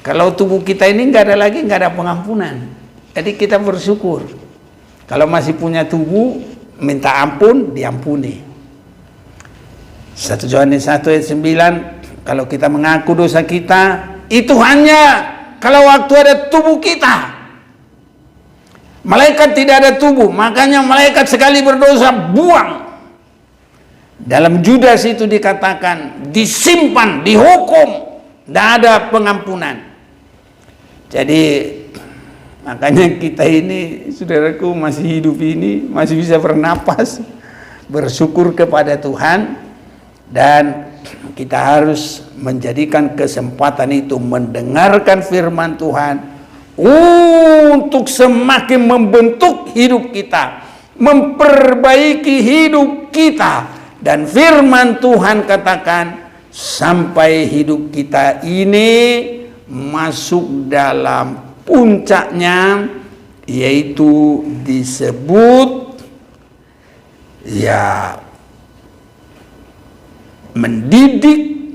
Kalau tubuh kita ini nggak ada pengampunan. Jadi kita bersyukur. Kalau masih punya tubuh, minta ampun, diampuni. 1 Yohanes 1 ayat 9, kalau kita mengaku dosa kita, itu hanya kalau waktu ada tubuh kita. Malaikat tidak ada tubuh, makanya malaikat sekali berdosa, buang. Dalam Judas itu dikatakan, disimpan, dihukum, tidak ada pengampunan. Jadi makanya kita ini, saudaraku, masih hidup ini, masih bisa bernapas, bersyukur kepada Tuhan, dan kita harus menjadikan kesempatan itu mendengarkan firman Tuhan untuk semakin membentuk hidup kita, memperbaiki hidup kita. Dan firman Tuhan katakan, sampai hidup kita ini masuk dalam puncaknya, yaitu disebut ya mendidik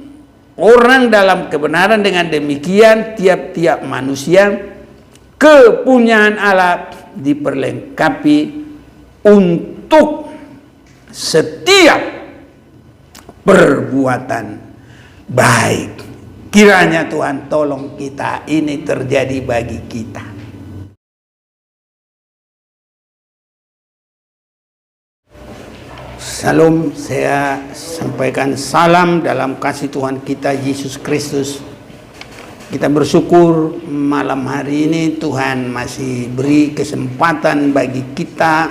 orang dalam kebenaran. Dengan demikian tiap-tiap manusia kepunyaan Allah diperlengkapi untuk setiap perbuatan baik. Kiranya Tuhan tolong kita ini terjadi bagi kita. Salam, saya sampaikan salam dalam kasih Tuhan kita Yesus Kristus. Kita bersyukur malam hari ini Tuhan masih beri kesempatan bagi kita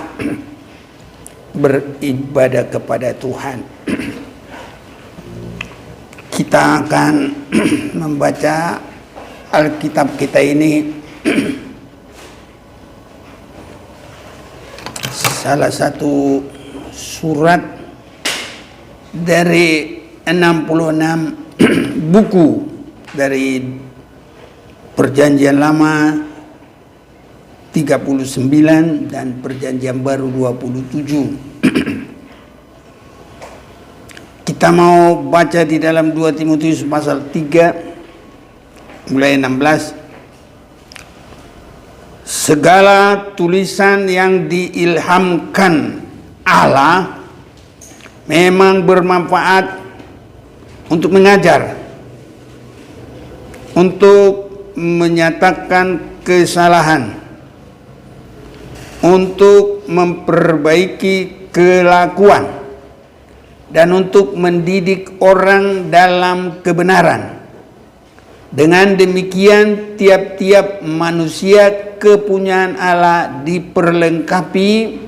beribadah kepada Tuhan. Kita akan membaca Alkitab kita ini, salah satu surat dari 66 buku dari Perjanjian Lama 39 dan Perjanjian Baru 27. Kita mau baca di dalam 2 Timotius pasal 3 mulai 16. Segala tulisan yang diilhamkan Allah memang bermanfaat untuk mengajar, untuk menyatakan kesalahan, untuk memperbaiki kelakuan, dan untuk mendidik orang dalam kebenaran. Dengan demikian tiap-tiap manusia kepunyaan Allah diperlengkapi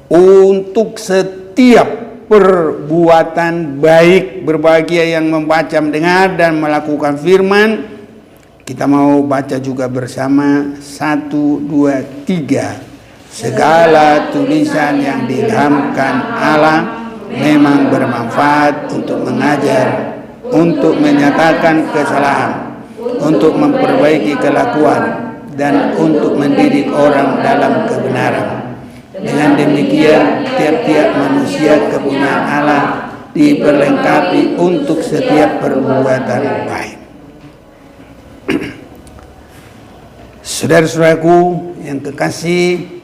untuk setiap perbuatan baik. Berbahagia yang membaca, mendengar, dan melakukan firman. Kita mau baca juga bersama. 1, 2, 3. Segala tulisan yang diilhamkan Allah memang bermanfaat untuk mengajar, untuk menyatakan kesalahan, untuk memperbaiki kelakuan, dan untuk mendidik orang dalam kebenaran. Dengan demikian tiap-tiap manusia kepunyaan Allah diperlengkapi untuk setiap perbuatan baik. Saudara-saudaraku yang kekasih,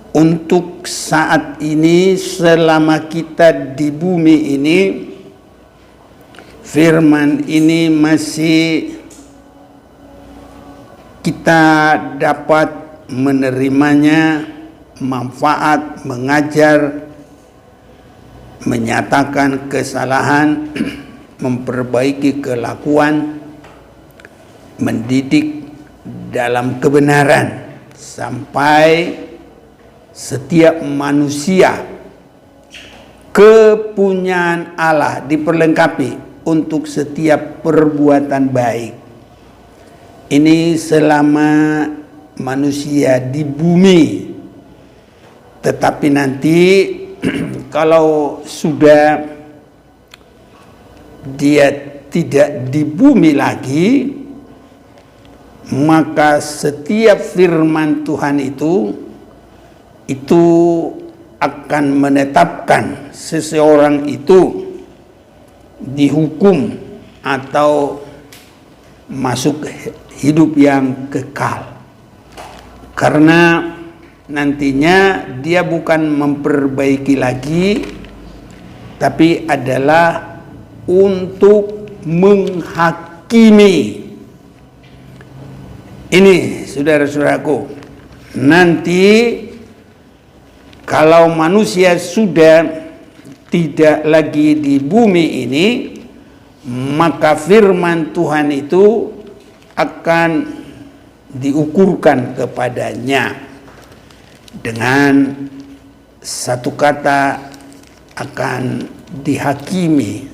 untuk saat ini selama kita di bumi ini, firman ini masih kita dapat menerimanya, manfaat, mengajar, menyatakan kesalahan, memperbaiki kelakuan, mendidik dalam kebenaran, sampai setiap manusia kepunyaan Allah diperlengkapi untuk setiap perbuatan baik. Ini selama manusia di bumi. Tetapi nanti kalau sudah dia tidak di bumi lagi, maka setiap firman Tuhan itu akan menetapkan seseorang itu dihukum atau masuk hidup yang kekal. Karena nantinya dia bukan memperbaiki lagi, tapi adalah untuk menghakimi. Ini saudara-saudaraku, nanti kalau manusia sudah tidak lagi di bumi ini, maka firman Tuhan itu akan diukurkan kepadanya dengan satu kata, akan dihakimi.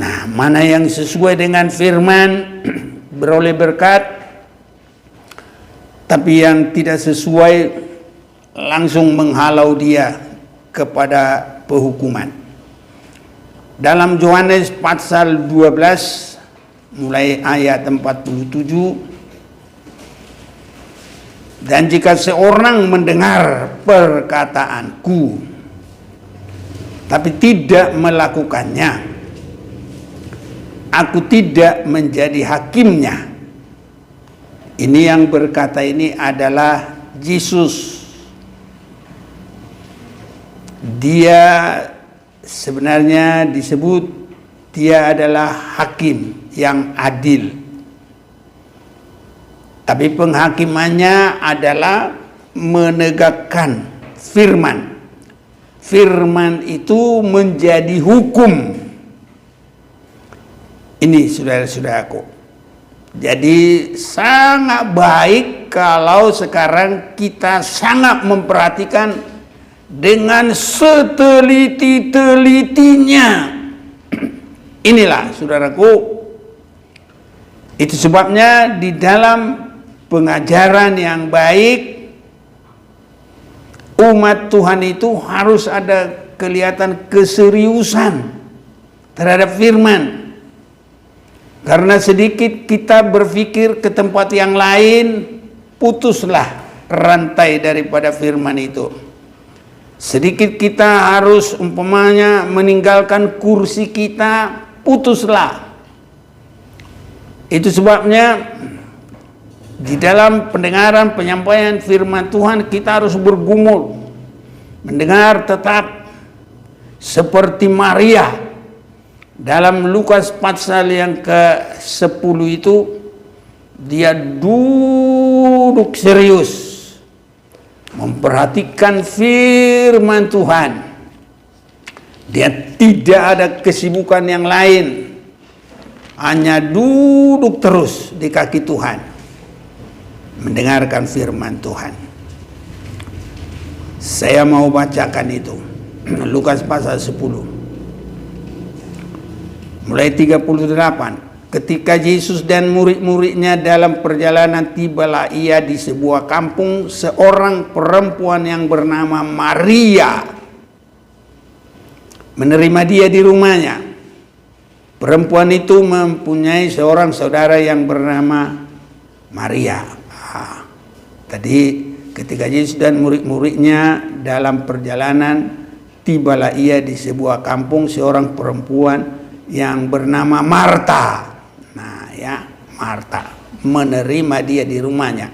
Nah, mana yang sesuai dengan firman beroleh berkat, tapi yang tidak sesuai langsung menghalau dia kepada penghukuman. Dalam Yohanes pasal 12 mulai ayat 47, dan jika seorang mendengar perkataanku tapi tidak melakukannya, aku tidak menjadi hakimnya. Ini yang berkata ini adalah Yesus. Dia sebenarnya disebut dia adalah hakim yang adil. Tapi penghakimannya adalah menegakkan firman. Firman itu menjadi hukum. Ini saudara-saudaraku. Jadi sangat baik kalau sekarang kita sangat memperhatikan dengan seteliti-telitinya. Inilah saudaraku, itu sebabnya di dalam pengajaran yang baik, umat Tuhan itu harus ada kelihatan keseriusan terhadap firman. Karena sedikit kita berpikir ke tempat yang lain, putuslah rantai daripada firman itu. Sedikit kita harus umpamanya meninggalkan kursi kita, putuslah. Itu sebabnya di dalam pendengaran penyampaian firman Tuhan kita harus bergumul, mendengar tetap seperti Maria. Dalam Lukas pasal yang ke-10 itu dia duduk serius memperhatikan firman Tuhan. Dia tidak ada kesibukan yang lain, hanya duduk terus di kaki Tuhan mendengarkan firman Tuhan. Saya mau bacakan itu. Lukas pasal 10 mulai 38. Ketika Yesus dan murid-muridnya dalam perjalanan, tibalah ia di sebuah kampung. Seorang perempuan yang bernama Maria menerima dia di rumahnya. Perempuan itu mempunyai seorang saudara yang bernama Maria. Tadi ketika Yesus dan murid-muridnya dalam perjalanan, tibalah ia di sebuah kampung. Seorang perempuan yang bernama Marta. Nah ya, Marta menerima dia di rumahnya.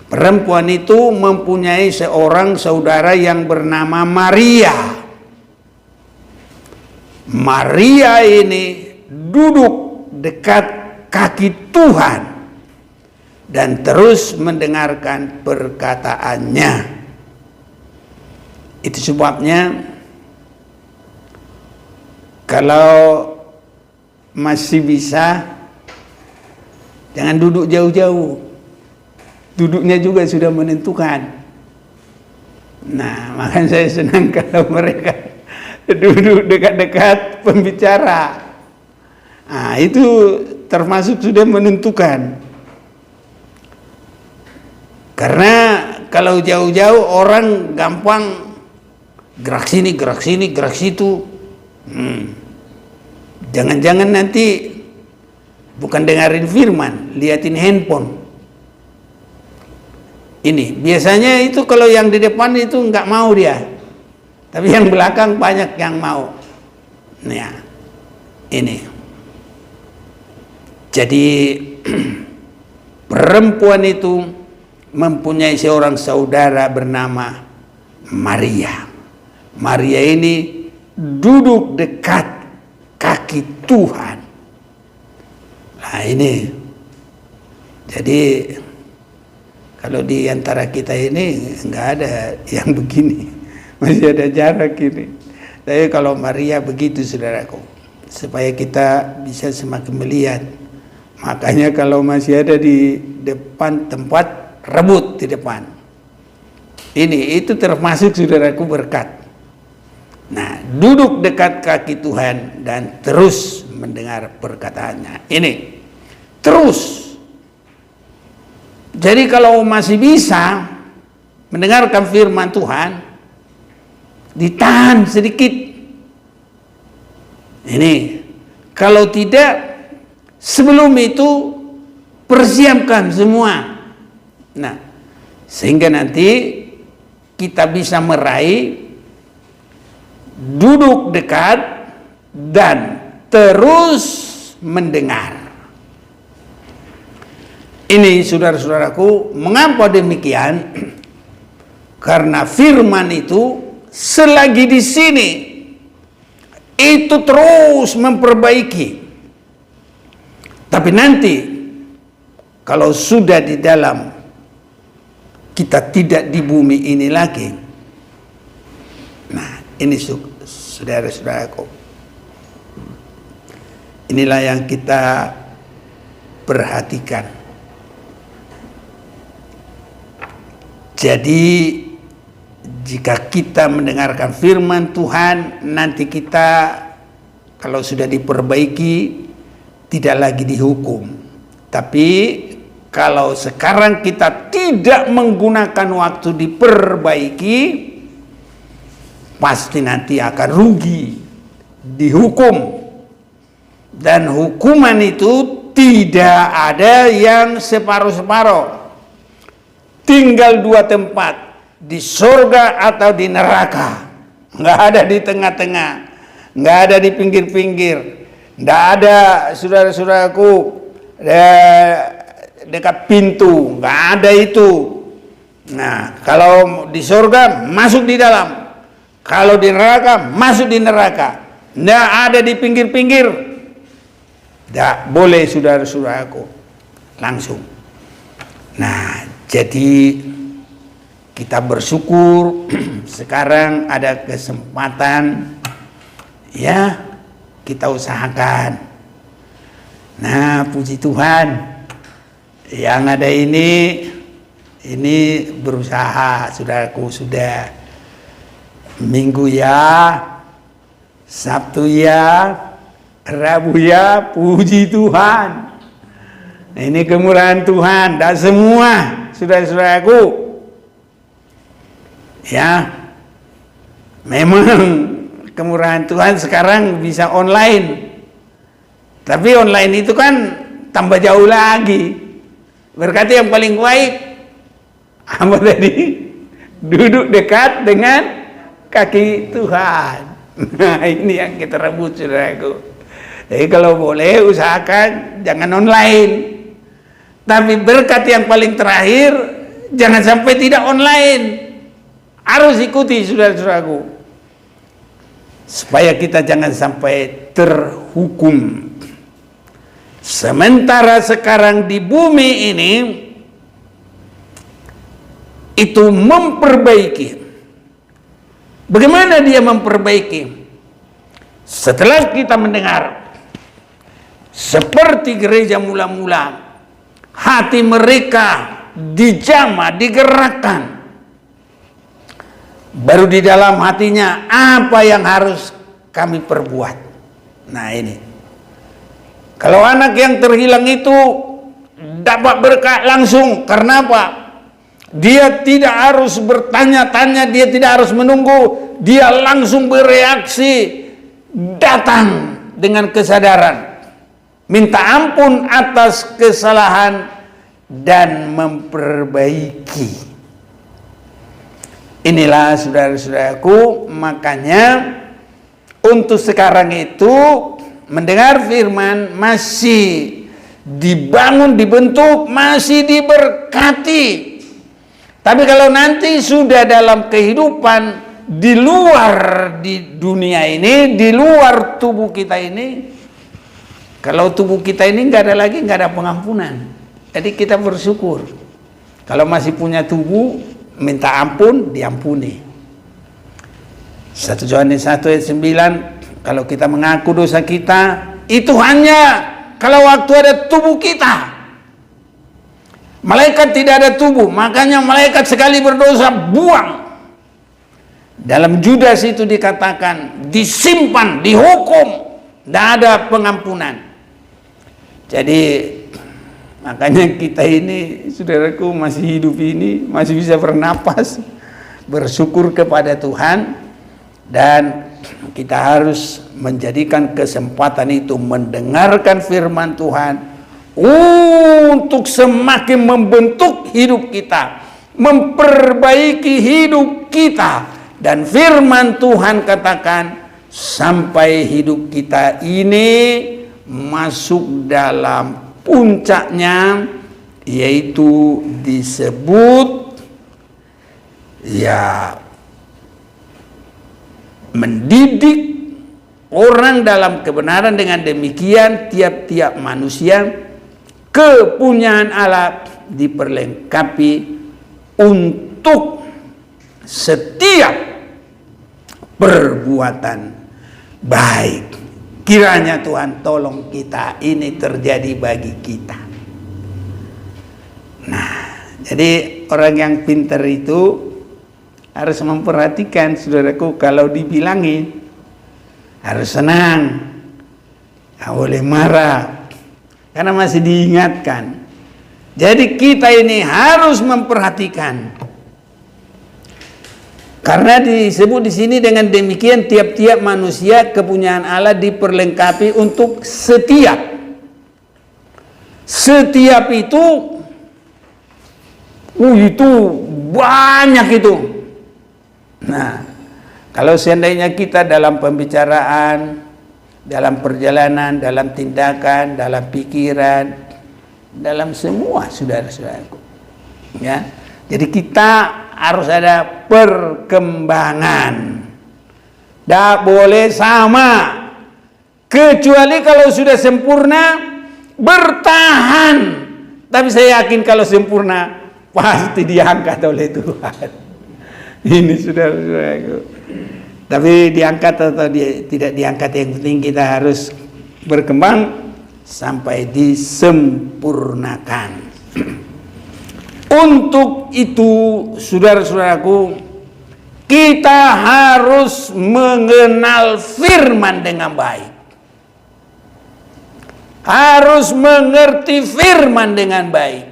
Perempuan itu mempunyai seorang saudara yang bernama Maria. Maria ini duduk dekat kaki Tuhan dan terus mendengarkan perkataannya. Itu sebabnya kalau masih bisa, jangan duduk jauh-jauh. Duduknya juga sudah menentukan. Nah, makanya saya senang kalau mereka duduk dekat-dekat pembicara. Nah, itu termasuk sudah menentukan. Karena kalau jauh-jauh orang gampang gerak sini, gerak situ. Jangan-jangan nanti bukan dengerin firman, liatin handphone. Ini biasanya itu kalau yang di depan itu nggak mau dia, tapi yang belakang banyak yang mau. Nah, ini Jadi perempuan itu mempunyai seorang saudara bernama Maria. Maria ini duduk dekat kaki Tuhan. Nah ini, jadi kalau di antara kita ini nggak ada yang begini, masih ada jarak ini. Tapi kalau Maria begitu, saudaraku, supaya kita bisa semakin melihat. Makanya kalau masih ada di depan tempat, rebut di depan. Itu termasuk, saudaraku, berkat. Nah, duduk dekat kaki Tuhan dan terus mendengar perkataannya. Ini terus. Jadi kalau masih bisa mendengarkan firman Tuhan, ditahan sedikit. Ini kalau tidak, sebelum itu persiapkan semua. Nah, sehingga nanti kita bisa meraih duduk dekat dan terus mendengar. Ini, saudara-saudaraku, mengapa demikian? Karena firman itu selagi di sini itu terus memperbaiki. Tapi nanti kalau sudah di dalam, kita tidak di bumi ini lagi. Nah, ini saudara-saudaraku, inilah yang kita perhatikan. Jadi jika kita mendengarkan firman Tuhan, nanti kita kalau sudah diperbaiki tidak lagi dihukum. Tapi kalau sekarang kita tidak menggunakan waktu diperbaiki, pasti nanti akan rugi, dihukum. Dan hukuman itu tidak ada yang separuh-separuh. Tinggal dua tempat, di surga atau di neraka. Nggak ada di tengah-tengah, nggak ada di pinggir-pinggir, nggak ada, saudara-saudaraku, dekat pintu, nggak ada itu. Nah, kalau di surga masuk di dalam, kalau di neraka masuk di neraka, nggak ada di pinggir-pinggir. Nggak boleh, saudara-saudaraku, langsung. Nah, jadi kita bersyukur sekarang ada kesempatan, ya, kita usahakan. Nah, puji Tuhan, yang ada ini berusaha, saudaraku, sudah Minggu ya, Sabtu ya, Rabu ya, puji Tuhan. Ini kemurahan Tuhan dan semua saudara-saudaraku, ya, memang kemurahan Tuhan sekarang bisa online. Tapi online itu kan tambah jauh lagi. Berkati yang paling baik apa tadi? Duduk dekat dengan kaki Tuhan. Nah, ini yang kita rebut, saudaraku. Jadi kalau boleh usahakan jangan online. Tapi berkat yang paling terakhir, jangan sampai tidak online. Harus ikuti, saudara-saudaraku, supaya kita jangan sampai terhukum. Sementara sekarang di bumi ini itu memperbaiki. Bagaimana dia memperbaiki? Setelah kita mendengar, seperti gereja mula-mula, hati mereka dijamah, digerakkan. Baru di dalam hatinya, apa yang harus kami perbuat? Nah, ini. Kalau anak yang terhilang itu dapat berkat langsung. Karena apa? Dia tidak harus bertanya-tanya, dia tidak harus menunggu. Dia langsung bereaksi, datang dengan kesadaran, minta ampun atas kesalahan dan memperbaiki. Inilah, saudara-saudaraku, makanya untuk sekarang itu mendengar firman masih dibangun, dibentuk, masih diberkati. Tapi kalau nanti sudah dalam kehidupan di luar di dunia ini, di luar tubuh kita ini, kalau tubuh kita ini nggak ada lagi, nggak ada pengampunan. Jadi kita bersyukur. Kalau masih punya tubuh, minta ampun, diampuni. 1 Yohanes 1 ayat 9, kalau kita mengaku dosa kita, itu hanya kalau waktu ada tubuh kita. Malaikat tidak ada tubuh, makanya malaikat sekali berdosa buang. Dalam Judas itu dikatakan disimpan, dihukum, tidak ada pengampunan. Jadi makanya kita ini, saudaraku, masih hidup ini, masih bisa bernapas, bersyukur kepada Tuhan, dan kita harus menjadikan kesempatan itu mendengarkan firman Tuhan untuk semakin membentuk hidup kita, memperbaiki hidup kita. Dan firman Tuhan katakan sampai hidup kita ini masuk dalam puncaknya, yaitu disebut ya mendidik orang dalam kebenaran. Dengan demikian tiap-tiap manusia kepunyaan Allah diperlengkapi untuk setiap perbuatan baik. Kiranya Tuhan tolong kita ini terjadi bagi kita. Nah, jadi orang yang pintar itu harus memperhatikan, saudaraku, kalau dibilangin harus senang, nggak boleh marah, karena masih diingatkan. Jadi kita ini harus memperhatikan, karena disebut di sini dengan demikian tiap-tiap manusia kepunyaan Allah diperlengkapi untuk setiap. Setiap itu banyak itu. Nah, kalau seandainya kita dalam pembicaraan, dalam perjalanan, dalam tindakan, dalam pikiran, dalam semua, saudara-saudaraku, ya, jadi kita harus ada perkembangan. Tidak boleh sama, kecuali kalau sudah sempurna bertahan. Tapi saya yakin kalau sempurna pasti diangkat oleh Tuhan. Ini saudara-saudaraku. Tapi diangkat atau tidak diangkat, yang penting kita harus berkembang sampai disempurnakan. Untuk itu, saudara-saudaraku, kita harus mengenal firman dengan baik. Harus mengerti firman dengan baik.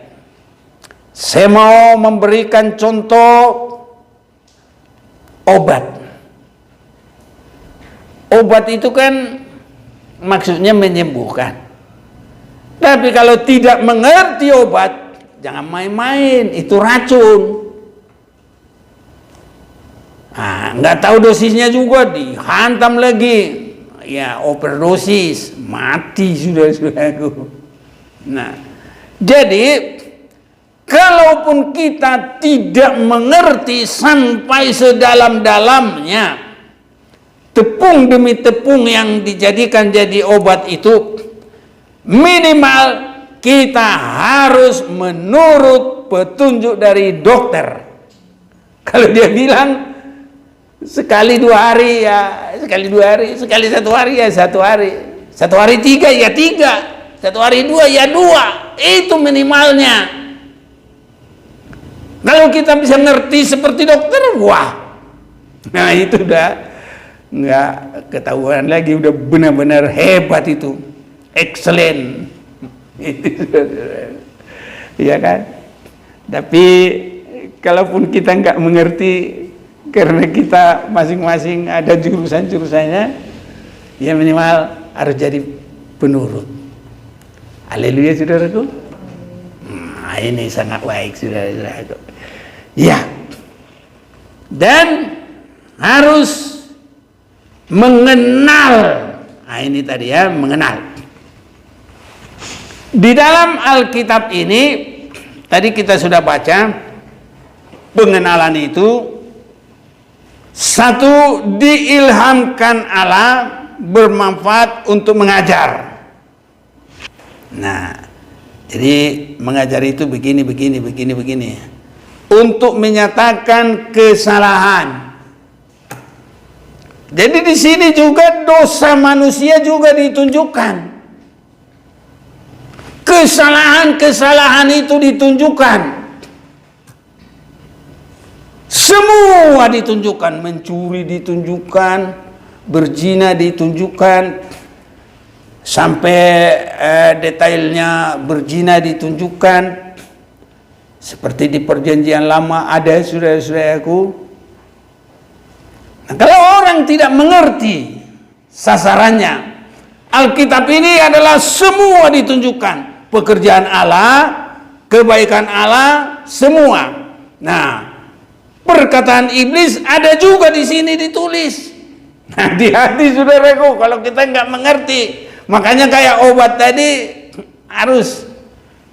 Saya mau memberikan contoh obat. Obat itu kan maksudnya menyembuhkan. Tapi kalau tidak mengerti obat, jangan main-main, itu racun. Nah, nggak tahu dosisnya juga, dihantam lagi, ya overdosis, mati saudara-saudaraku. Nah, jadi kalaupun kita tidak mengerti sampai sedalam-dalamnya, tepung demi tepung yang dijadikan jadi obat itu, minimal kita harus menurut petunjuk dari dokter. Kalau dia bilang sekali 2 hari ya sekali 2 hari, sekali 1 hari ya 1 hari, 1 hari 3 ya 3, 1 hari 2 ya 2, itu minimalnya. Kalau kita bisa ngerti seperti dokter, wah, nah itu udah nggak ketahuan lagi, udah benar-benar hebat itu, excellent. Iya kan? Tapi kalaupun kita nggak mengerti, karena kita masing-masing ada jurusan-jurusannya, ya minimal harus jadi penurut. Haleluya, saudaraku. Nah, ini sangat baik, saudara-saudaraku. Ya, dan harus mengenal. Nah, ini tadi ya, mengenal. Di dalam Alkitab ini tadi kita sudah baca pengenalan itu. Satu, diilhamkan Allah, bermanfaat untuk mengajar. Nah, jadi mengajar itu begini. Untuk menyatakan kesalahan. Jadi di sini juga dosa manusia juga ditunjukkan. Kesalahan itu ditunjukkan. Semua ditunjukkan. Mencuri ditunjukkan, berzina ditunjukkan, sampai detailnya berzina ditunjukkan. Seperti di perjanjian lama ada, saudara-saudaraku. Nah, kalau orang tidak mengerti sasarannya, Alkitab ini adalah semua ditunjukkan. Pekerjaan Allah, kebaikan Allah, semua. Nah, perkataan iblis ada juga di sini ditulis. Hati-hati saudaraku kalau kita nggak mengerti. Makanya kayak obat tadi harus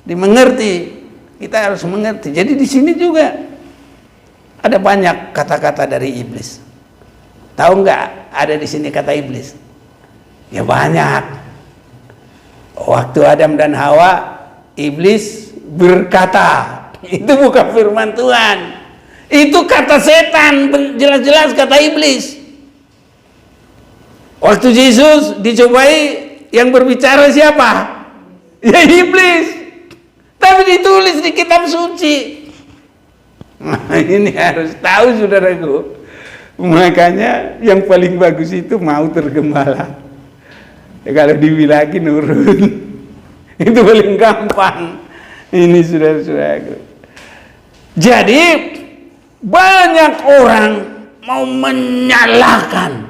dimengerti. Kita harus mengerti. Jadi di sini juga ada banyak kata-kata dari iblis. Tahu nggak ada di sini kata iblis? Ya banyak. Waktu Adam dan Hawa, iblis berkata. Itu bukan firman Tuhan. Itu kata setan, jelas-jelas kata iblis. Waktu Yesus dicobai, yang berbicara siapa? Ya iblis. Tapi ditulis di kitab suci. Nah, ini harus tahu saudaraku. Makanya yang paling bagus itu mau tergembala. Ya, kalau dibilangin nurun. Itu paling gampang. Ini saudara-saudaraku. Jadi banyak orang mau menyalahkan.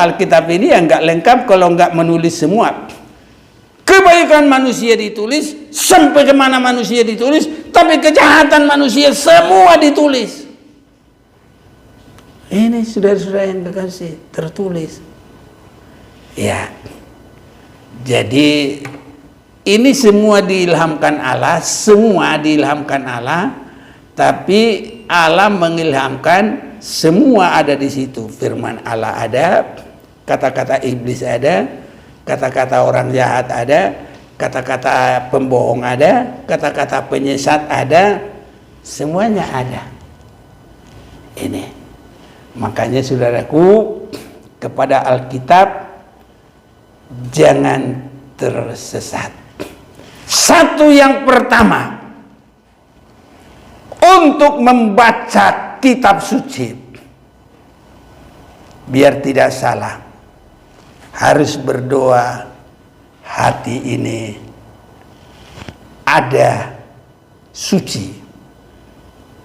Alkitab ini yang nggak lengkap kalau nggak menulis semua. Kebaikan manusia ditulis, sampai kemana manusia ditulis, tapi kejahatan manusia semua ditulis. Ini saudara-saudara yang kekasih, tertulis. Ya, jadi ini semua diilhamkan Allah, tapi Allah mengilhamkan, semua ada di situ. Firman Allah ada, kata-kata iblis ada, kata-kata orang jahat ada, kata-kata pembohong ada, kata-kata penyesat ada, semuanya ada. Ini. Makanya saudaraku, kepada Alkitab jangan tersesat. Satu yang pertama, untuk membaca kitab suci, biar tidak salah, harus berdoa, hati ini ada suci.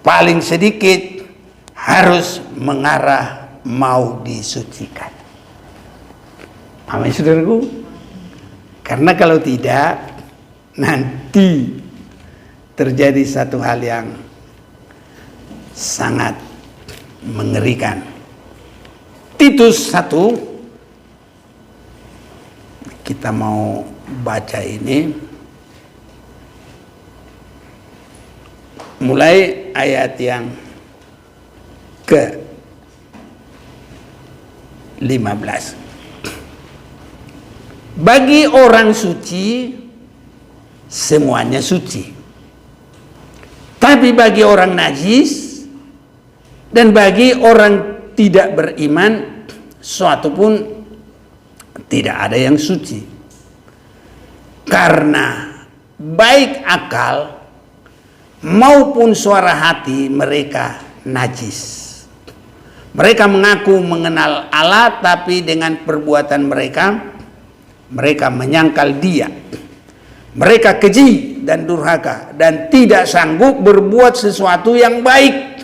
Paling sedikit harus mengarah mau disucikan. Amin saudaraku. Karena kalau tidak, nanti terjadi satu hal yang sangat mengerikan. Titus 1, kita mau baca ini mulai ayat yang ke-15. Bagi orang suci semuanya suci, tapi bagi orang najis dan bagi orang tidak beriman suatu pun tidak ada yang suci, karena baik akal maupun suara hati mereka najis. Mereka mengaku mengenal Allah, tapi dengan perbuatan mereka menyangkal Dia. Mereka keji dan durhaka dan tidak sanggup berbuat sesuatu yang baik.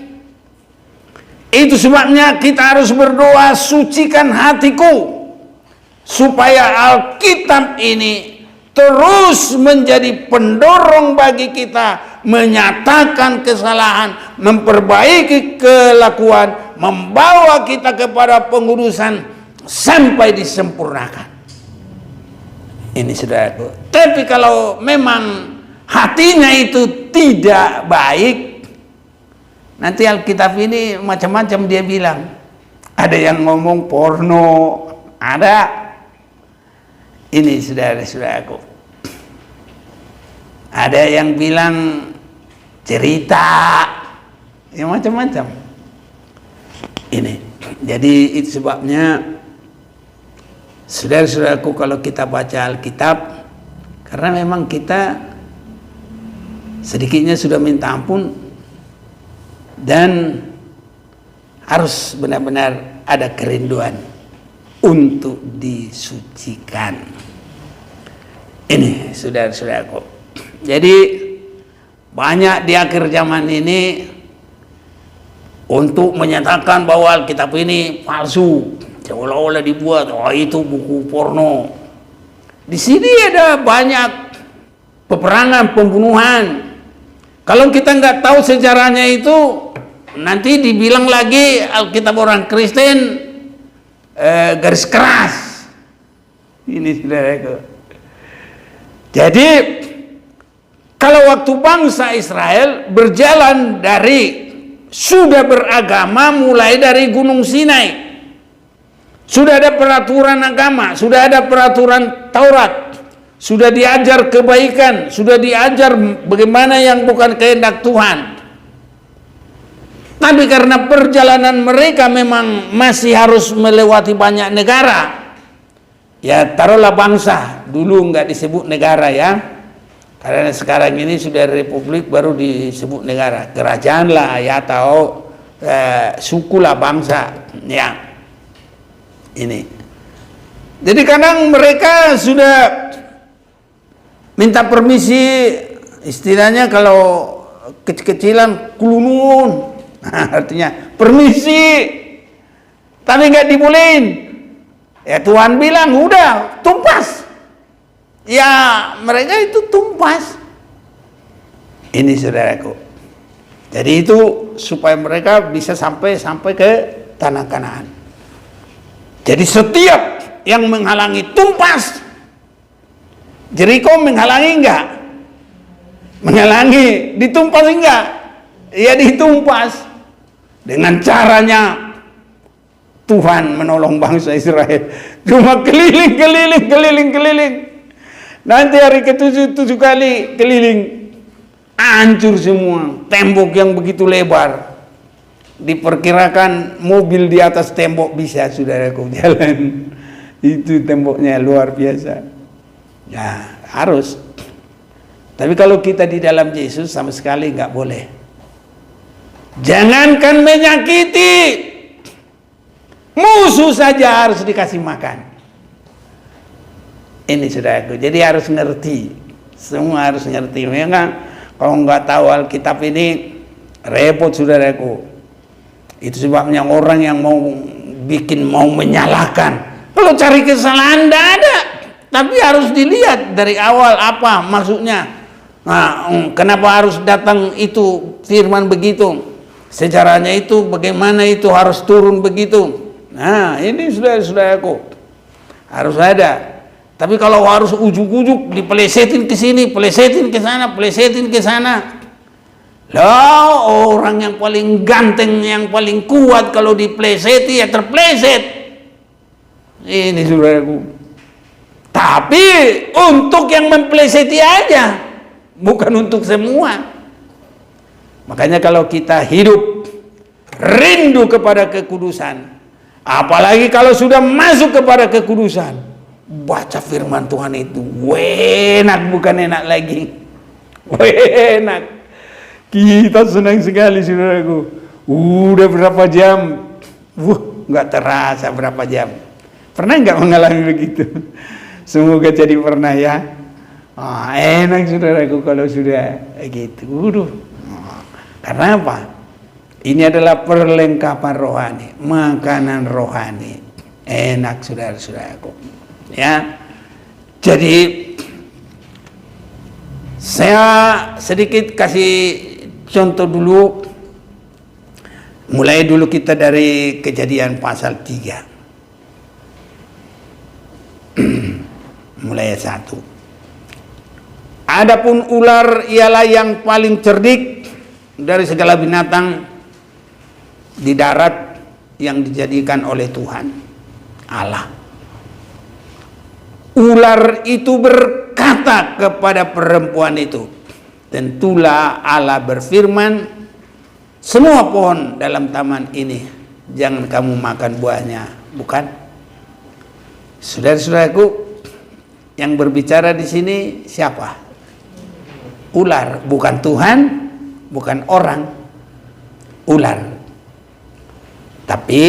Itu sebabnya kita harus berdoa, sucikan hatiku, supaya Alkitab ini terus menjadi pendorong bagi kita menyatakan kesalahan, memperbaiki kelakuan, membawa kita kepada pengudusan sampai disempurnakan. Ini saudaraku. Tapi kalau memang hatinya itu tidak baik, nanti Alkitab ini macam-macam dia bilang. Ada yang ngomong porno, ada. Ini saudara-saudaraku. Ada yang bilang cerita, ya macam-macam. Ini. Jadi itu sebabnya saudara-saudaraku, kalau kita baca Alkitab, karena memang kita sedikitnya sudah minta ampun dan harus benar-benar ada kerinduan untuk disucikan. Ini saudara-saudaraku. Jadi banyak di akhir zaman ini untuk menyatakan bahwa Alkitab ini palsu, seolah-olah dibuat, itu buku porno. Di sini ada banyak peperangan, pembunuhan. Kalau kita nggak tahu sejarahnya itu, nanti dibilang lagi Alkitab orang Kristen garis keras. Ini saudaraku. Jadi kalau waktu bangsa Israel berjalan dari sudah beragama mulai dari Gunung Sinai, sudah ada peraturan agama, sudah ada peraturan Taurat, sudah diajar kebaikan, sudah diajar bagaimana yang bukan kehendak Tuhan. Tapi karena perjalanan mereka memang masih harus melewati banyak negara, ya taruhlah bangsa, dulu nggak disebut negara ya, karena sekarang ini sudah republik baru disebut negara, kerajaan lah ya, atau suku lah, bangsa ya. Ini jadi kadang mereka sudah minta permisi, istilahnya kalau kecil-kecilan kulunun, artinya permisi, tapi nggak dibolehin. Ya Tuhan bilang udah tumpas, ya mereka itu tumpas. Ini saudaraku. Jadi itu supaya mereka bisa sampai ke tanah Kanaan. Jadi setiap yang menghalangi tumpas, Jeriko menghalangi enggak? Menghalangi, ditumpas enggak? Ya ditumpas. Dengan caranya Tuhan menolong bangsa Israel. Cuma keliling. Nanti hari ke-7 kali keliling, hancur semua. Tembok yang begitu lebar, diperkirakan mobil di atas tembok bisa, saudaraku, jalan. Itu temboknya luar biasa. Ya harus. Tapi kalau kita di dalam Yesus sama sekali nggak boleh. Jangankan menyakiti, musuh saja harus dikasih makan. Ini saudaraku. Jadi harus ngerti. Semua harus ngerti. Memang kalau nggak tahu Alkitab ini repot, saudaraku. Itu sebabnya orang yang mau menyalahkan, kalau cari kesalahan tidak ada, tapi harus dilihat dari awal apa maksudnya. Nah, kenapa harus datang itu firman begitu? Sejarahnya itu bagaimana itu harus turun begitu. Nah, ini saudara-saudaraku harus ada. Tapi kalau harus ujuk-ujuk dipelesetin ke sini, pelesetin ke sana, pelesetin ke sana. Lah, orang yang paling ganteng, yang paling kuat kalau dipleseti ya terpleset. Ini saudaraku. Tapi untuk yang mempleseti aja, bukan untuk semua. Makanya kalau kita hidup rindu kepada kekudusan, apalagi kalau sudah masuk kepada kekudusan, baca firman Tuhan itu enak, bukan enak lagi. Enak. Kita senang sekali, saudaraku. Udah berapa jam? Nggak terasa berapa jam. Pernah nggak mengalami begitu? Semoga jadi pernah ya. Enak, saudaraku, kalau sudah gitu. Karena apa? Ini adalah perlengkapan rohani, makanan rohani. Enak, saudara-saudaraku. Ya. Jadi saya sedikit kasih contoh dulu. Mulai dulu kita dari Kejadian pasal 3. mulai ayat 1. Adapun ular ialah yang paling cerdik dari segala binatang di darat yang dijadikan oleh Tuhan Allah. Ular itu berkata kepada perempuan itu, tentulah Allah berfirman, semua pohon dalam taman ini jangan kamu makan buahnya, bukan? Saudara-saudaraku, yang berbicara di sini siapa? Ular, bukan Tuhan, bukan orang. Ular. Tapi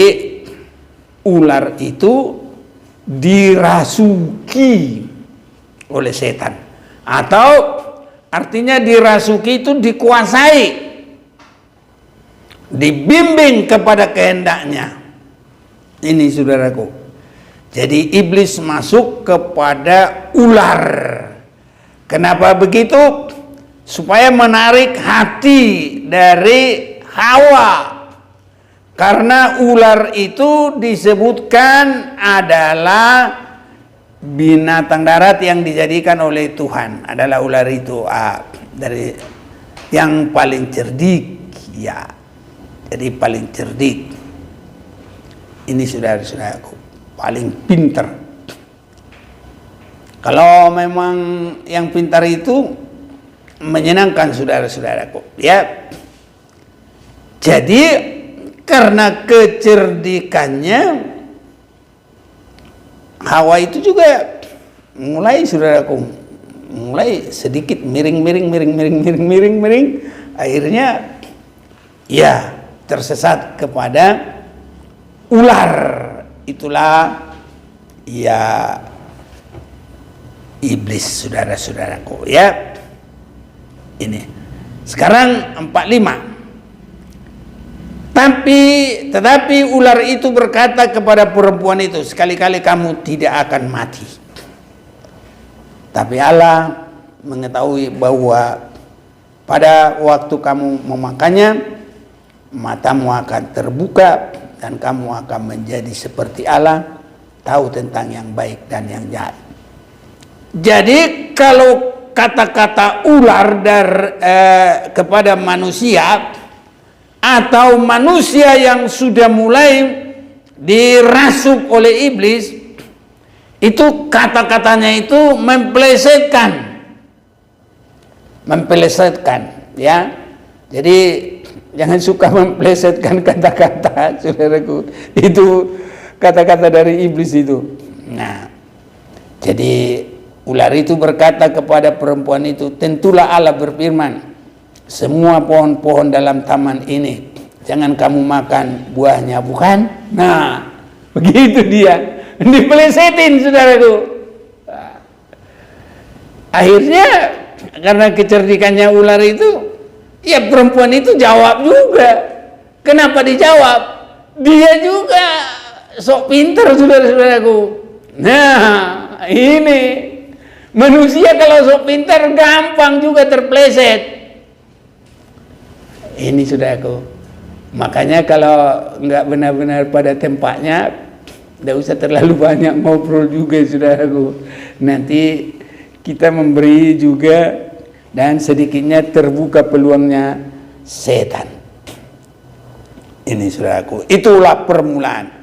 ular itu dirasuki oleh setan, atau artinya dirasuki itu dikuasai, dibimbing kepada kehendaknya. Ini saudaraku. Jadi iblis masuk kepada ular. Kenapa begitu? Supaya menarik hati dari Hawa. Karena ular itu disebutkan adalah binatang darat yang dijadikan oleh Tuhan. Adalah ular itu dari yang paling cerdik, ya. Jadi paling cerdik. Ini saudara-saudaraku, paling pintar. Kalau memang yang pintar itu menyenangkan saudara-saudaraku, ya. Jadi karena kecerdikannya Hawa itu juga mulai saudaraku, mulai sedikit miring, akhirnya ya tersesat kepada ular. Itulah ya iblis, saudara-saudaraku, ya. Ini sekarang 45. Tetapi ular itu berkata kepada perempuan itu, sekali-kali kamu tidak akan mati. Tapi Allah mengetahui bahwa pada waktu kamu memakannya, matamu akan terbuka dan kamu akan menjadi seperti Allah, tahu tentang yang baik dan yang jahat. Jadi kalau kata-kata ular kepada manusia, atau manusia yang sudah mulai dirasuk oleh iblis, itu kata-katanya itu mempelesetkan, ya. Jadi jangan suka mempelesetkan kata-kata, saudaraku. Itu kata-kata dari iblis itu. Nah, jadi ular itu berkata kepada perempuan itu, tentulah Allah berfirman, semua pohon-pohon dalam taman ini jangan kamu makan buahnya, bukan? Nah, begitu dia dipelesetin, saudaraku. Akhirnya karena kecerdikannya ular itu, ya perempuan itu jawab juga. Kenapa dijawab? Dia juga sok pintar, saudara-saudaraku. Nah, ini manusia kalau sok pintar gampang juga terpeleset. Ini saudaraku. Makanya kalau nggak benar-benar pada tempatnya, tidak usah terlalu banyak ngobrol juga, saudaraku. Nanti kita memberi juga dan sedikitnya terbuka peluangnya setan. Ini saudaraku, itulah permulaan.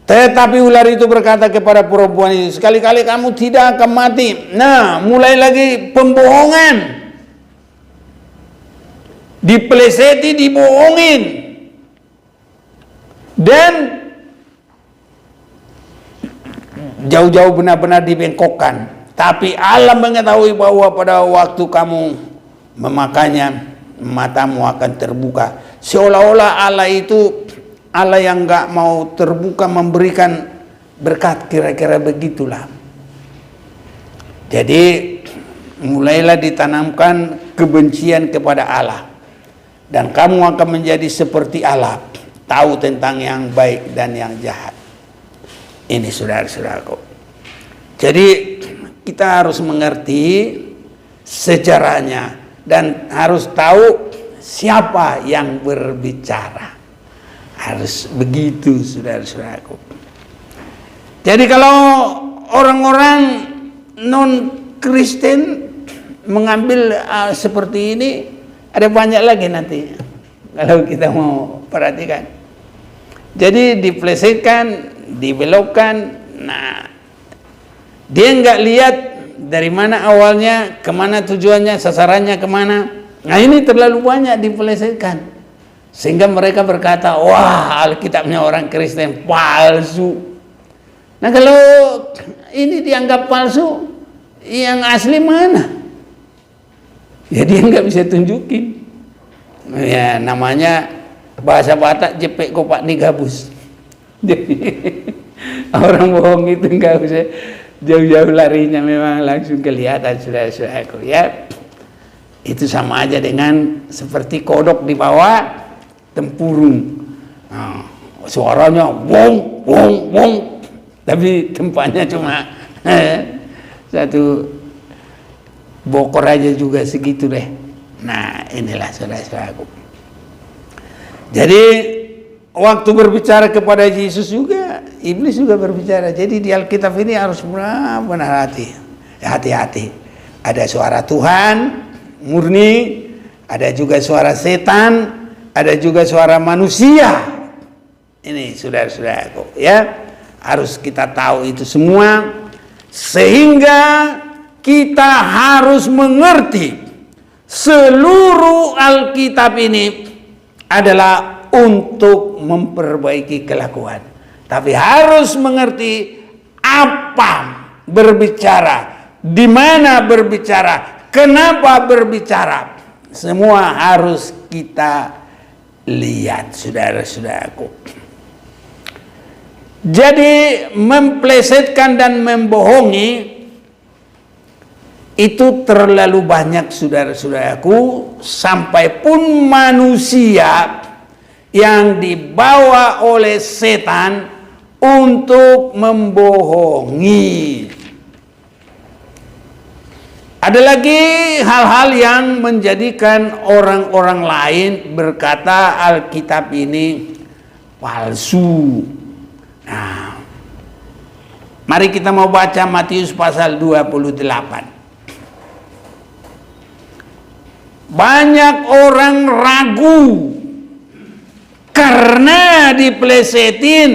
Tetapi ular itu berkata kepada perempuan itu, sekali-kali kamu tidak akan mati. Nah, mulai lagi pembohongan. Dipeleseti, dibohongin, dan jauh-jauh benar-benar dibengkokkan. Tapi Allah mengetahui bahwa pada waktu kamu memakannya, matamu akan terbuka. Seolah-olah Allah itu Allah yang nggak mau terbuka memberikan berkat, kira-kira begitulah. Jadi mulailah ditanamkan kebencian kepada Allah. Dan kamu akan menjadi seperti Allah, tahu tentang yang baik dan yang jahat. Ini saudara-saudaraku. Jadi kita harus mengerti sejarahnya dan harus tahu siapa yang berbicara. Harus begitu, saudara-saudaraku. Jadi kalau orang-orang non Kristen mengambil seperti ini, ada banyak lagi nanti kalau kita mau perhatikan. Jadi diplesetkan, dibelokkan. Nah, dia nggak lihat dari mana awalnya, kemana tujuannya, sasarannya kemana. Nah, ini terlalu banyak diplesetkan, sehingga mereka berkata, wah, Alkitabnya orang Kristen palsu. Nah, kalau ini dianggap palsu, yang asli mana? Ya dia nggak bisa tunjukin. Ya namanya bahasa Batak jepek kopak ni gabus. Jadi orang bohong itu nggak usah jauh-jauh larinya, memang langsung kelihatan saudara-saudaraku ya. Itu sama aja dengan seperti kodok di bawah tempurung. Nah, suaranya wong wong wong, tapi tempatnya cuma satu bokor aja juga segitu deh. Nah, inilah saudara-saudaraku. Jadi waktu berbicara kepada Yesus juga, iblis juga berbicara. Jadi di Alkitab ini harus benar-benar hati-hati. Ada suara Tuhan murni, ada juga suara setan, ada juga suara manusia. Ini saudara-saudaraku ya. Harus kita tahu itu semua, sehingga kita harus mengerti seluruh Alkitab ini adalah untuk memperbaiki kelakuan. Tapi harus mengerti apa berbicara, di mana berbicara, kenapa berbicara. Semua harus kita lihat, saudara-saudaraku. Jadi memplesetkan dan membohongi itu terlalu banyak, saudara-saudaraku, sampai pun manusia yang dibawa oleh setan untuk membohongi. Ada lagi hal-hal yang menjadikan orang-orang lain berkata Alkitab ini palsu. Nah, mari kita mau baca Matius pasal 28. Banyak orang ragu karena diplesetin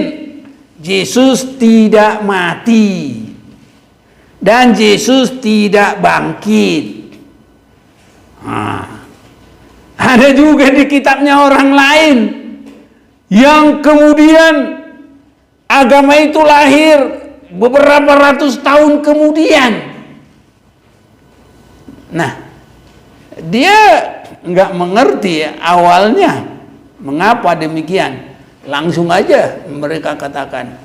Yesus tidak mati dan Yesus tidak bangkit. Nah, ada juga di kitabnya orang lain yang kemudian agama itu lahir beberapa ratus tahun kemudian. Nah, dia nggak mengerti awalnya mengapa demikian. Langsung aja mereka katakan,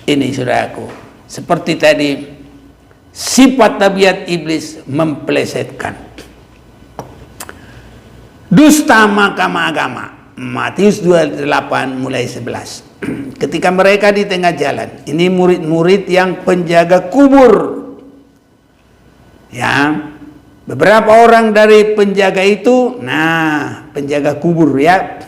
ini saudaraku, seperti tadi sifat tabiat iblis memplesetkan. Dusta mahkamah agama, Matius 28 mulai 11. Ketika mereka di tengah jalan, ini murid-murid yang penjaga kubur. Ya, beberapa orang dari penjaga itu, penjaga kubur ya,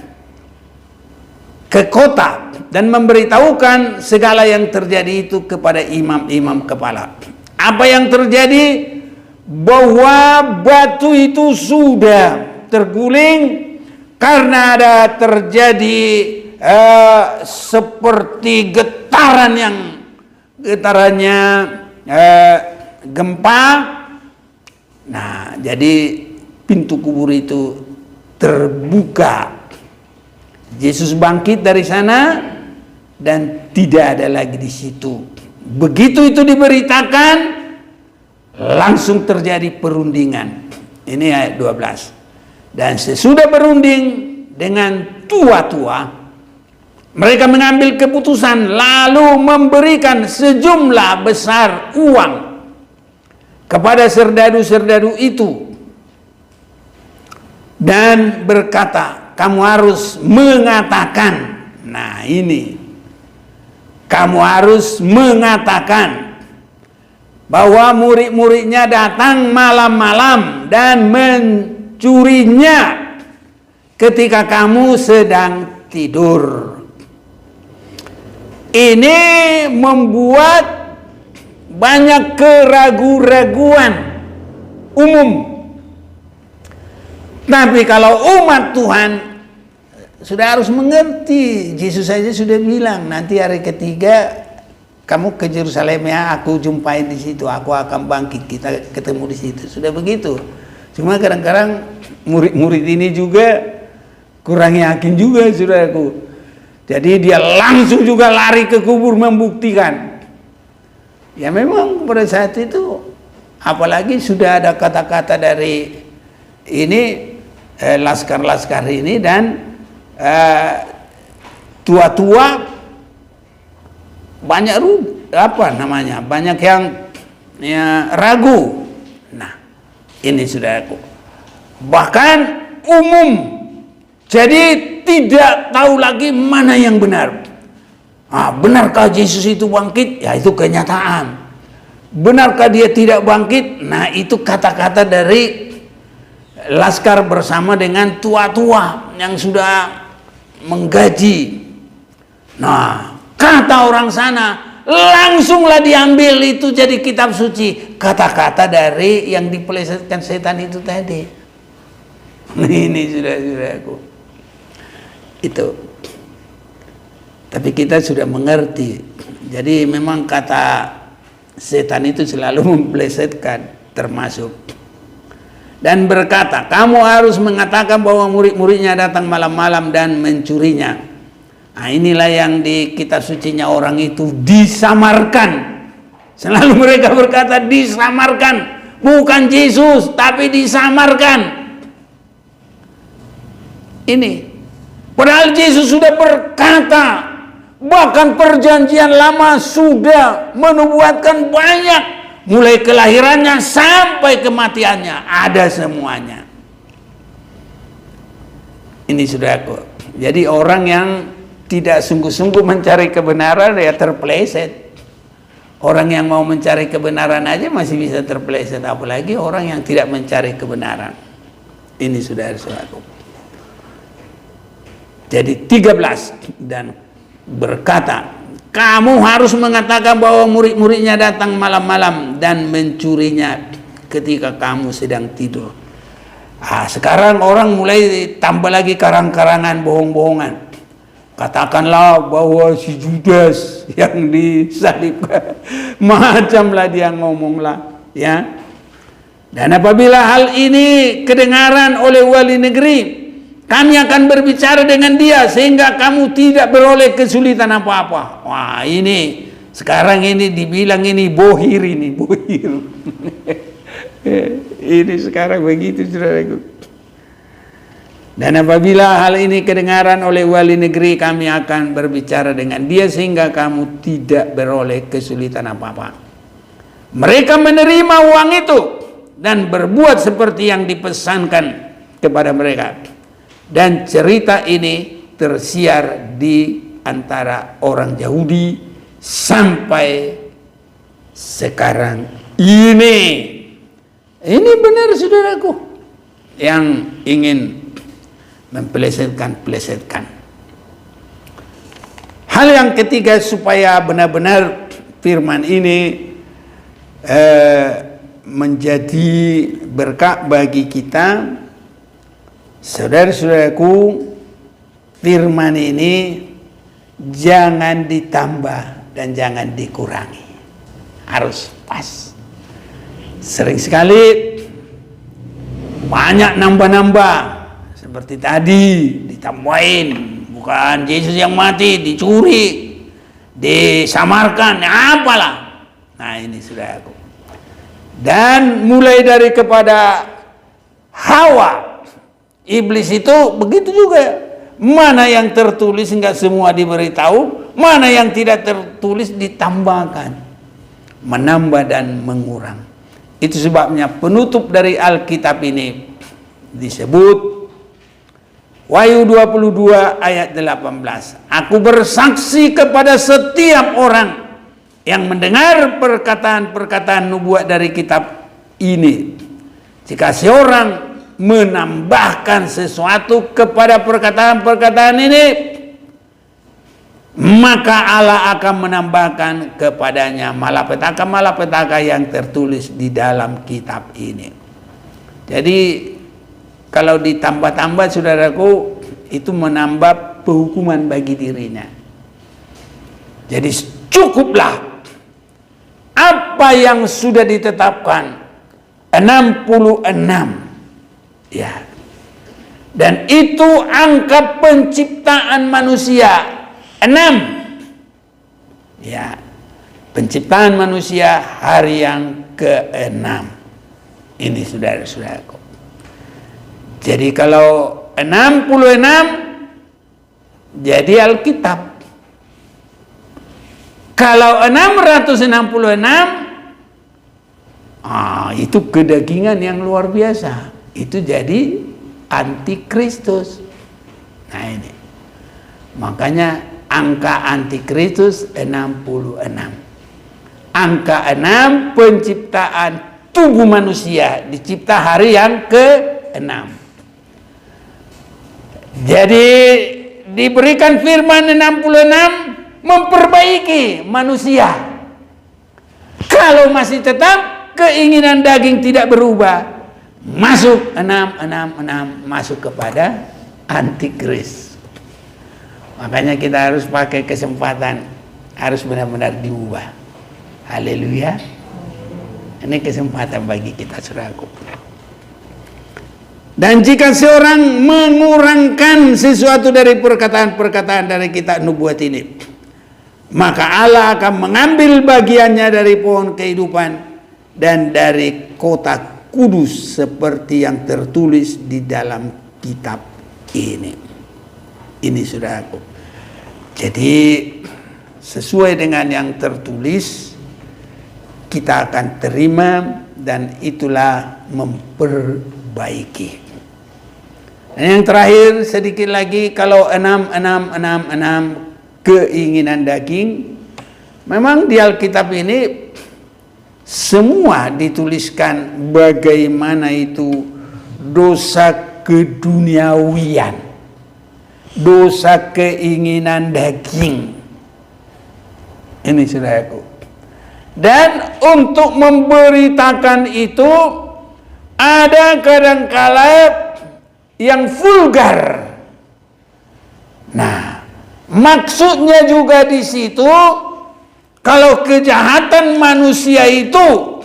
ke kota dan memberitahukan segala yang terjadi itu kepada imam-imam kepala. Apa yang terjadi? Bahwa batu itu sudah terguling karena ada terjadi seperti getarannya gempa. Nah, jadi pintu kubur itu terbuka. Yesus bangkit dari sana dan tidak ada lagi di situ. Begitu itu diberitakan, langsung terjadi perundingan. Ini ayat 12. Dan sesudah berunding dengan tua-tua, mereka mengambil keputusan lalu memberikan sejumlah besar uang kepada serdadu-serdadu itu dan berkata, kamu harus mengatakan, nah ini, kamu harus mengatakan bahwa murid-muridnya datang malam-malam dan mencurinya ketika kamu sedang tidur. Ini membuat banyak keraguan-raguan umum. Tapi kalau umat Tuhan sudah harus mengerti, Yesus saja sudah bilang, nanti hari ketiga kamu ke Yerusalem ya, aku jumpai di situ, aku akan bangkit, kita ketemu di situ. Sudah begitu. Cuma kadang-kadang murid-murid ini juga kurang yakin juga, saudaraku. Jadi dia langsung juga lari ke kubur membuktikan. Ya memang pada saat itu, apalagi sudah ada kata-kata dari ini laskar-laskar ini dan tua-tua banyak banyak yang ragu. Nah, ini saudaraku, bahkan umum, jadi tidak tahu lagi mana yang benar. Benarkah Yesus itu bangkit? Ya itu kenyataan. Benarkah dia tidak bangkit? Nah itu kata-kata dari laskar bersama dengan tua-tua yang sudah menggaji. Nah, kata orang sana langsunglah diambil itu jadi kitab suci. Kata-kata dari yang dipelesetkan setan itu tadi. Ini saudara-saudaraku. Itu. Tapi kita sudah mengerti. Jadi memang kata setan itu selalu mempelesetkan, termasuk. Dan berkata, kamu harus mengatakan bahwa murid-muridnya datang malam-malam dan mencurinya. Nah inilah yang di kitab sucinya orang itu disamarkan. Selalu mereka berkata disamarkan. Bukan Yesus, tapi disamarkan. Ini. Padahal Yesus sudah berkata, bahkan perjanjian lama sudah menubuatkan banyak. Mulai kelahirannya sampai kematiannya, ada semuanya. Ini saudaraku. Jadi orang yang tidak sungguh-sungguh mencari kebenaran, ya terpeleset. Orang yang mau mencari kebenaran aja masih bisa terpeleset, apalagi orang yang tidak mencari kebenaran. Ini saudara-saudaraku. Jadi 13 dan berkata, kamu harus mengatakan bahwa murid-muridnya datang malam-malam dan mencurinya ketika kamu sedang tidur. Sekarang orang mulai tambah lagi karang-karangan bohong-bohongan. Katakanlah bahwa si Judas yang disalibkan, macamlah dia ngomonglah, ya. Dan apabila hal ini kedengaran oleh wali negeri, kami akan berbicara dengan dia sehingga kamu tidak beroleh kesulitan apa-apa. Wah ini sekarang ini dibilang ini bohir, ini bohir. Ini sekarang begitu saudaraku. Dan apabila hal ini kedengaran oleh wali negeri, kami akan berbicara dengan dia sehingga kamu tidak beroleh kesulitan apa-apa. Mereka menerima uang itu dan berbuat seperti yang dipesankan kepada mereka. Dan cerita ini tersiar di antara orang Yahudi sampai sekarang ini. Ini benar saudaraku, yang ingin mempelesetkan. Hal yang ketiga, supaya benar-benar firman ini menjadi berkah bagi kita, saudara-saudaraku, firman ini jangan ditambah dan jangan dikurangi, harus pas. Sering sekali banyak nambah-nambah, seperti tadi ditambahin, bukan Yesus yang mati, dicuri, disamarkan, apalah. Nah ini saudaraku. Dan mulai dari kepada Hawa, iblis itu begitu juga. Mana yang tertulis enggak semua diberitahu, mana yang tidak tertulis ditambahkan, menambah dan mengurang. Itu sebabnya penutup dari Alkitab ini disebut Wahyu 22 ayat 18. Aku bersaksi kepada setiap orang yang mendengar perkataan-perkataan nubuat dari kitab ini. Jika seorang menambahkan sesuatu kepada perkataan-perkataan ini, maka Allah akan menambahkan kepadanya malapetaka-malapetaka yang tertulis di dalam kitab ini. Jadi kalau ditambah-tambah, saudaraku, itu menambah penghukuman bagi dirinya. Jadi cukuplah apa yang sudah ditetapkan 66, ya. Dan itu angka penciptaan manusia 6. Ya. Penciptaan manusia hari yang ke-6. Ini saudara-saudaraku. Jadi kalau 66 jadi Alkitab. Kalau 666 itu kedagingan yang luar biasa. Itu jadi antikristus. Nah ini. Makanya angka antikristus 66. Angka 6 penciptaan tubuh manusia, dicipta hari yang ke-6. Jadi diberikan firman 66 memperbaiki manusia. Kalau masih tetap keinginan daging tidak berubah, masuk 666, masuk kepada antikris. Makanya kita harus pakai kesempatan, harus benar-benar diubah. Haleluya. Ini kesempatan bagi kita, saudaraku. Dan jika seorang mengurangkan sesuatu dari perkataan-perkataan dari kitab nubuat ini, maka Allah akan mengambil bagiannya dari pohon kehidupan dan dari kota kudus seperti yang tertulis di dalam kitab ini. Ini saudaraku. Jadi sesuai dengan yang tertulis, kita akan terima, dan itulah memperbaiki. Dan yang terakhir sedikit lagi, kalau 6666 keinginan daging, memang di Alkitab ini semua dituliskan bagaimana itu dosa keduniawian, dosa keinginan daging. Ini saudaraku. Dan untuk memberitakan itu ada kadangkala yang vulgar. Nah, maksudnya juga di situ, kalau kejahatan manusia itu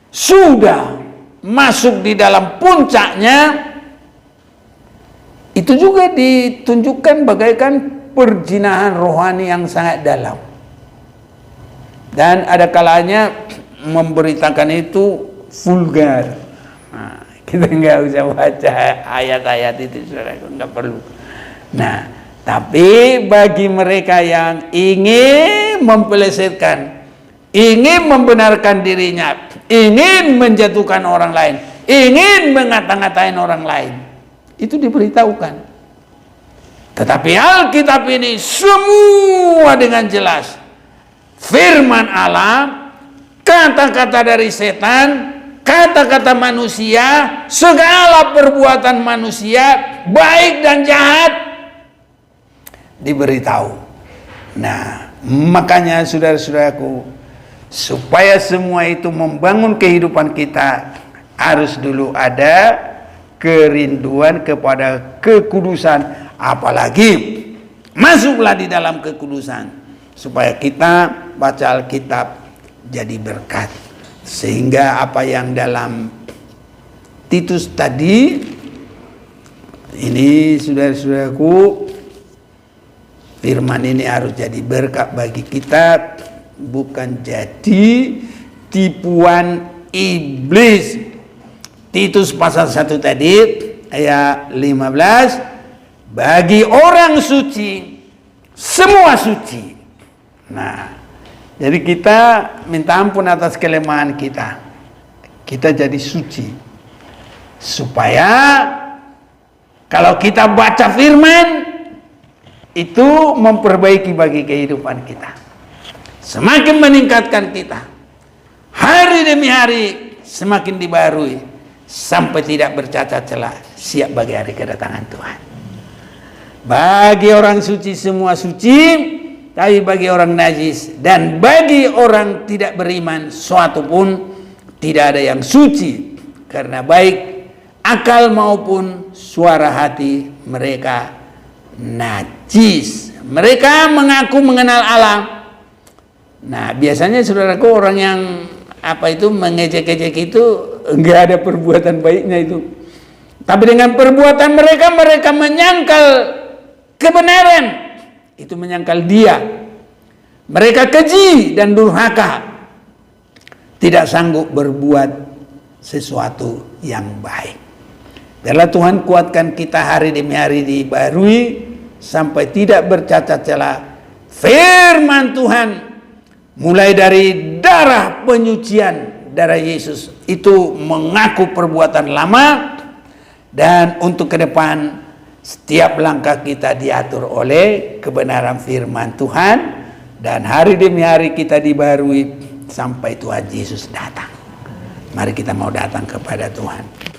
sudah masuk di dalam puncaknya, itu juga ditunjukkan bagaikan perzinahan rohani yang sangat dalam. Dan ada kalanya memberitakan itu vulgar. Nah, kita nggak usah baca ayat-ayat itu, saudara, nggak perlu. Nah, tapi bagi mereka yang ingin mempelesetkan, ingin membenarkan dirinya, ingin menjatuhkan orang lain, ingin mengata-ngatain orang lain, itu diberitahukan. Tetapi Alkitab ini semua dengan jelas. Firman Allah, kata-kata dari setan, kata-kata manusia, segala perbuatan manusia, baik dan jahat, diberitahu. Nah, makanya saudara-saudaraku, supaya semua itu membangun kehidupan kita, harus dulu ada kerinduan kepada kekudusan, apalagi masuklah di dalam kekudusan, supaya kita baca Alkitab jadi berkat. Sehingga apa yang dalam Titus tadi, ini saudara-saudaraku, firman ini harus jadi berkat bagi kita, bukan jadi tipuan iblis. Titus pasal 1 tadi ayat 15, bagi orang suci semua suci. Nah, jadi kita minta ampun atas kelemahan kita. Kita jadi suci. Supaya kalau kita baca firman, itu memperbaiki bagi kehidupan kita. Semakin meningkatkan kita. Hari demi hari semakin dibarui. Sampai tidak bercacat celah, siap bagi hari kedatangan Tuhan. Bagi orang suci semua suci, tapi bagi orang najis dan bagi orang tidak beriman suatu pun tidak ada yang suci, karena baik akal maupun suara hati mereka najis. Mereka mengaku mengenal Allah. Nah, biasanya saudaraku, orang yang mengejek-ejek itu enggak ada perbuatan baiknya itu. Tapi dengan perbuatan mereka menyangkal kebenaran. Itu menyangkal dia. Mereka keji dan durhaka. Tidak sanggup berbuat sesuatu yang baik. Biarlah Tuhan kuatkan kita hari demi hari dibarui sampai tidak bercacat celah firman Tuhan, mulai dari darah penyucian, darah Yesus itu mengaku perbuatan lama, dan untuk ke depan setiap langkah kita diatur oleh kebenaran firman Tuhan, dan hari demi hari kita dibarui sampai Tuhan Yesus datang. Mari kita mau datang kepada Tuhan.